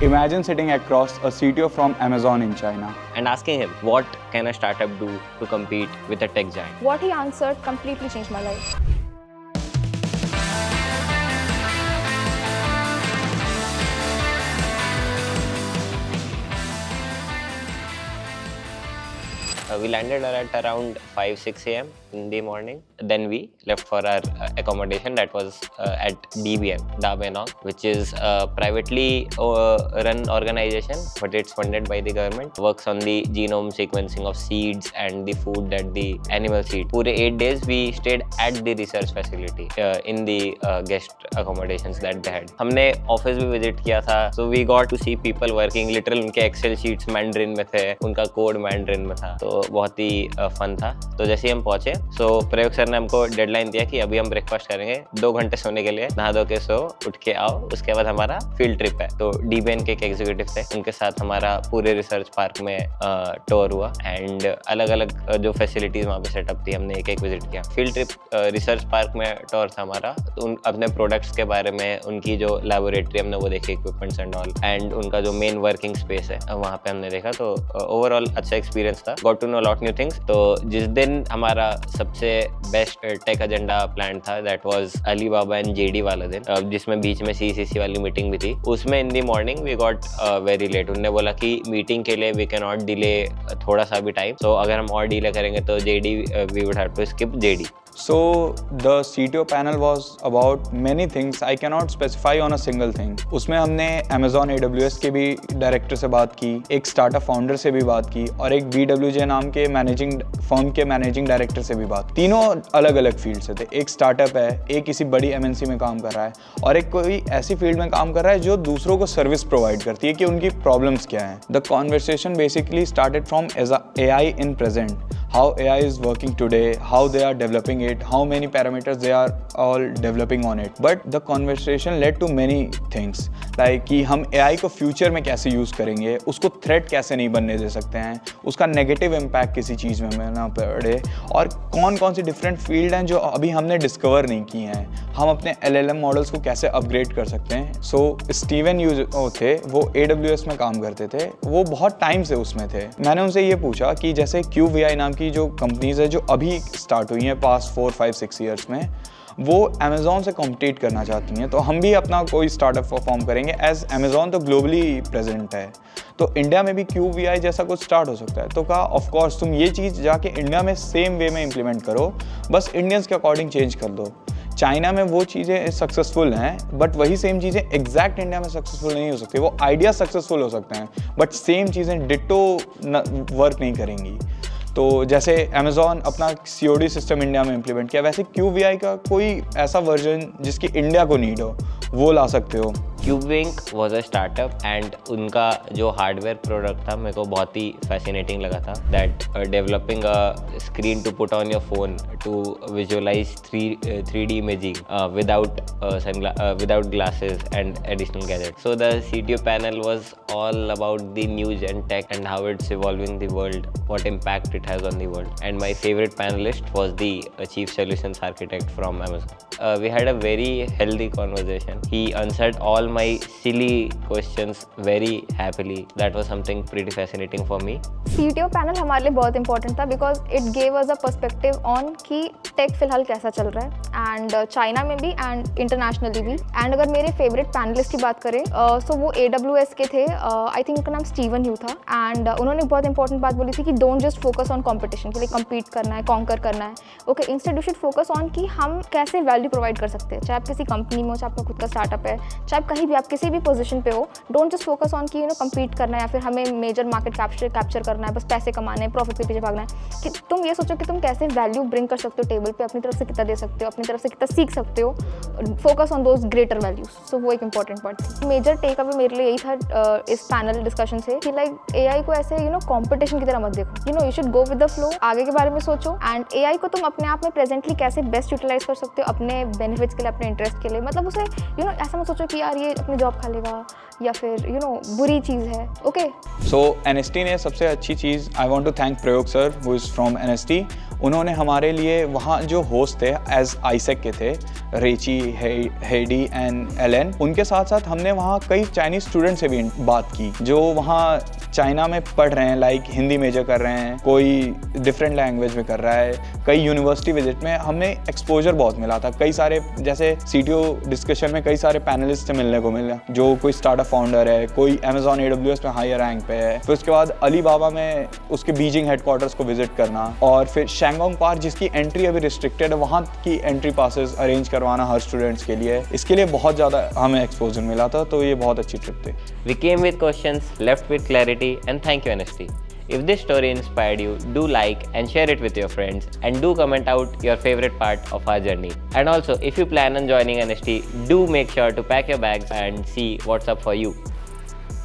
Imagine sitting across a CTO from Amazon in China and asking him, what can a startup do to compete with a tech giant? What he answered completely changed my life. We landed at around 5-6 a.m. in the morning. Then we left for our accommodation that was at DBM, Da Bae Nong, which is a privately run organization, but it's funded by the government. Works on the genome sequencing of seeds and the food that the animals eat. पूरे 8 days we stayed at the research facility in the guest accommodations that they had. हमने office भी visit किया था, so we got to see people working. Literal उनके Excel sheets Mandarin में थे, उनका code Mandarin में था, तो बहुत ही फन था. तो जैसे ही हम पहुंचे, सो प्रयोग सर ने हमको डेडलाइन दिया कि अभी हम ब्रेकफास्ट करेंगे, 2 घंटे सोने के लिए, नहा धो के सो उठ के आओ, उसके बाद हमारा फील्ड ट्रिप है. तो DBN के एक एग्जीक्यूटिव थे, उनके साथ हमारा पूरे रिसर्च पार्क में टूर हुआ एंड अलग अलग जो फैसिलिटीज वहाँ पे सेटअप थी हमने एक विजिट किया. फील्ड ट्रिप रिसर्च पार्क में टूर था हमारा. तो अपने प्रोडक्ट्स के बारे में, उनकी जो लैबोरेटरी हमने वो देखी, इक्विपमेंट्स एंड ऑल, एंड उनका जो मेन वर्किंग स्पेस है वहाँ पे हमने देखा. तो ओवरऑल अच्छा एक्सपीरियंस था. Got to know lot new things. तो जिस दिन हमारा सबसे बेस्ट टेक एजेंडा प्लान था, that was Alibaba and JD वाला दिन, जिसमें बीच में CCC वाली मीटिंग भी थी. उसमें in the morning we got very late. उन्होंने बोला कि मीटिंग के लिए वी कैन नॉट डिले थोड़ा सा भी टाइम, सो अगर हम और डिले करेंगे तो JD we would have to skip JD. So the CTO panel was about many things. I cannot specify on a single thing. उसमें हमने Amazon AWS के भी डायरेक्टर से बात की, एक स्टार्टअप फाउंडर से भी बात की और एक BWJ नाम के मैनेजिंग डायरेक्टर से भी बात. तीनों अलग अलग फील्ड से थे. एक स्टार्टअप है, एक किसी बड़ी MNC में काम कर रहा है और एक कोई ऐसी फील्ड में काम कर रहा है जो दूसरों को सर्विस प्रोवाइड करती है कि उनकी प्रॉब्लम्स क्या हैं. The conversation basically started from AI in present. How AI is working today, how they are developing it, how many parameters they are all developing on it. But the conversation led to many things, like कि हम AI को future में कैसे use करेंगे, उसको threat कैसे नहीं बनने दे सकते हैं, उसका नेगेटिव इम्पैक्ट किसी चीज़ में हमें ना पड़े, और कौन कौन सी डिफरेंट फील्ड हैं जो अभी हमने डिस्कवर नहीं की हैं. हम अपने LLM मॉडल्स को कैसे अपग्रेड कर सकते हैं. सो स्टीवन थे, वो AWS में काम करते थे, वो बहुत टाइम से उसमें थे. मैंने उनसे ये पूछा कि जैसे QVI नाम की जो कंपनीज है जो अभी स्टार्ट हुई हैं पास्ट 4-5-6 ईयर्स में, वो अमेज़ॉन से कॉम्पिटिट करना चाहती हैं, तो हम भी अपना कोई स्टार्टअप फॉर्म करेंगे. एज अमेज़ॉन तो ग्लोबली प्रेजेंट है, तो इंडिया में भी QVI जैसा कुछ स्टार्ट हो सकता है. तो कहा ऑफ कोर्स तुम ये चीज़ जाके इंडिया में सेम वे में इम्प्लीमेंट करो, बस इंडियंस के अकॉर्डिंग चेंज कर दो. चाइना में वो चीज़ें सक्सेसफुल हैं, बट वही सेम चीज़ें एग्जैक्ट इंडिया में सक्सेसफुल नहीं हो सकती. वो आइडिया सक्सेसफुल हो सकते हैं, बट सेम चीज़ें डिट्टो वर्क नहीं करेंगी. तो जैसे अमेज़ॉन अपना COD सिस्टम इंडिया में इम्प्लीमेंट किया, वैसे QVI का कोई ऐसा वर्जन जिसकी इंडिया को नीड हो, वो ला सकते हो. क्यूबविंक वॉज अ स्टार्टअप एंड उनका जो हार्डवेयर प्रोडक्ट था मेरे को बहुत ही फैसिनेटिंग लगा था. That developing a screen to put on your phone to visualise 3D imaging without glasses and additional gadgets. So the CTO panel was all about the news and tech and how it's evolving the world, what impact it has on the world. And my favorite panelist was the chief solutions architect from Amazon. We had a very healthy conversation. He answered all my silly questions very happily. That was something pretty fascinating for me. CTO panel हमारे लिए बहुत important था because it gave us a perspective on कि take फिलहाल कैसा चल रहा है, एंड चाइना में भी एंड इंटरनेशनली भी. एंड अगर मेरे फेवरेट पैनलिस्ट की बात करें सो वो AWS के थे. आई थिंक उनका नाम स्टीवन ह्यू था. एंड उन्होंने बहुत इंपॉर्टेंट बात बोली थी कि don't just focus on competition, के लिए कम्पीट करना है, कॉन्कर करना है. Okay, instead you should focus on कि हम कैसे वैल्यू प्रोवाइड कर सकते हैं, चाहे आप किसी कंपनी में हो, चाहे आपका खुद का स्टार्टअप है, चाहे आप कहीं भी, आप किसी भी पोजीशन पे हो. डोंट जस्ट फोकस ऑन कि कम्पीट करना है या फिर हमें मेजर मार्केट कैप्चर करना है, बस पैसे कमाने हैं, प्रॉफिट के पीछे भागना है. कि तुम ये सोचो कि तुम कैसे वैल्यू ब्रिंग कर सकते हो टेबल पे, अपनी तरफ से कितना दे सकते हो, अपनी तरफ से कितना सीख सकते हो. Focus on those greater values. So वो एक इंपॉर्टेंट पार्ट थी. मेजर टेक अवे मेरे लिए यही था इस पैनल डिस्कशन से कि लाइक AI को ऐसे कॉम्पिटिशन की तरह मत देखो. You should go with the flow, आगे के बारे में सोचो. एंड AI को तुम अपने आप में प्रेजेंटली कैसे बेस्ट यूटिलाइज कर सकते हो अपने बेनिफिट्स के लिए, अपने इंटरेस्ट के लिए. मतलब उसे ऐसा मत सोचो कि यार ये अपनी जॉब खा लेगा या फिर बुरी चीज़ है. ओके, सो NST ने सबसे अच्छी चीज़, आई वांट टू थैंक प्रयोग sir who is from NST. उन्होंने हमारे लिए वहाँ जो होस्ट थे एज आइसेक के थे, रेची, हेडी एंड एलन, उनके साथ साथ हमने वहाँ कई चाइनीज़ स्टूडेंट से भी बात की जो वहाँ चाइना में पढ़ रहे हैं, लाइक हिंदी मेजर कर रहे हैं, कोई डिफरेंट लैंग्वेज में कर रहा है। कई यूनिवर्सिटी विजिट में हमें एक्सपोजर बहुत मिला था। कई सारे जैसे CTO डिस्कशन में कई सारे पैनलिस्ट से मिलने को मिला, जो कोई स्टार्टअप फाउंडर है, कोई Amazon AWS में हायर रैंक पे है। फिर उसके बाद अलीबाबा में उसके बीजिंग हेडक्वार्टर्स को विजिट करना, और फिर शैंगोंग पार्क जिसकी एंट्री अभी रिस्ट्रिक्टेड है, वहाँ की एंट्री पासेस अरेंज करवाना हर स्टूडेंट्स के लिए। इसके लिए बहुत ज़्यादा हमें एक्सपोजर मिला था, तो ये बहुत अच्छी ट्रिप थी। We came with questions, left with clarity, and thank you NST. If this story inspired you, do like and share it with your friends, and do comment out your favorite part of our journey. And also, if you plan on joining NST, do make sure to pack your bags and see what's up for you.